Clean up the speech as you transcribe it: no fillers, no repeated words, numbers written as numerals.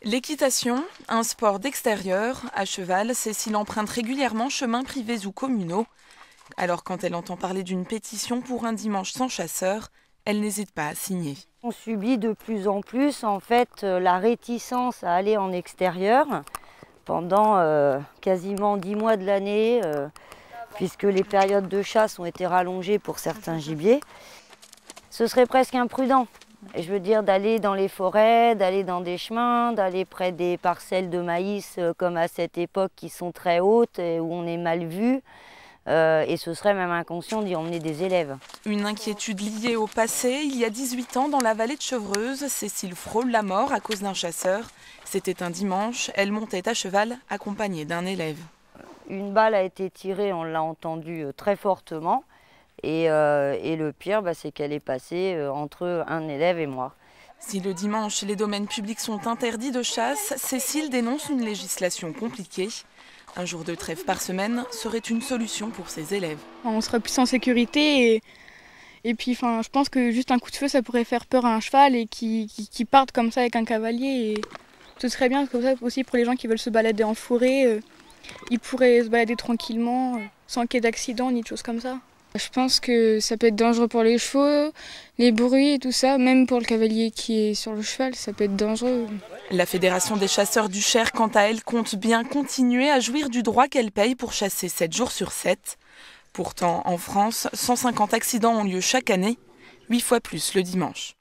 L'équitation, un sport d'extérieur, à cheval, Cécile emprunte régulièrement chemins privés ou communaux. Alors quand elle entend parler d'une pétition pour un dimanche sans chasseur, elle n'hésite pas à signer. On subit de plus en plus la réticence à aller en extérieur pendant quasiment 10 mois de l'année, puisque les périodes de chasse ont été rallongées pour certains gibiers. Ce serait presque imprudent. Et je veux dire d'aller dans les forêts, d'aller dans des chemins, d'aller près des parcelles de maïs comme à cette époque qui sont très hautes et où on est mal vu. Et ce serait même inconscient d'y emmener des élèves. Une inquiétude liée au passé. Il y a 18 ans, dans la vallée de Chevreuse, Cécile frôle la mort à cause d'un chasseur. C'était un dimanche, elle montait à cheval accompagnée d'un élève. Une balle a été tirée, on l'a entendu très fortement. Et le pire, c'est qu'elle est passée entre un élève et moi. Si le dimanche, les domaines publics sont interdits de chasse, Cécile dénonce une législation compliquée. Un jour de trêve par semaine serait une solution pour ses élèves. On serait plus en sécurité et puis je pense que juste un coup de feu ça pourrait faire peur à un cheval et qui parte comme ça avec un cavalier. Et ce serait bien comme ça aussi pour les gens qui veulent se balader en forêt. Ils pourraient se balader tranquillement sans qu'il y ait d'accident ni de choses comme ça. Je pense que ça peut être dangereux pour les chevaux, les bruits et tout ça, même pour le cavalier qui est sur le cheval, ça peut être dangereux. La Fédération des chasseurs du Cher, quant à elle, compte bien continuer à jouir du droit qu'elle paye pour chasser 7 jours sur 7. Pourtant, en France, 150 accidents ont lieu chaque année, 8 fois plus le dimanche.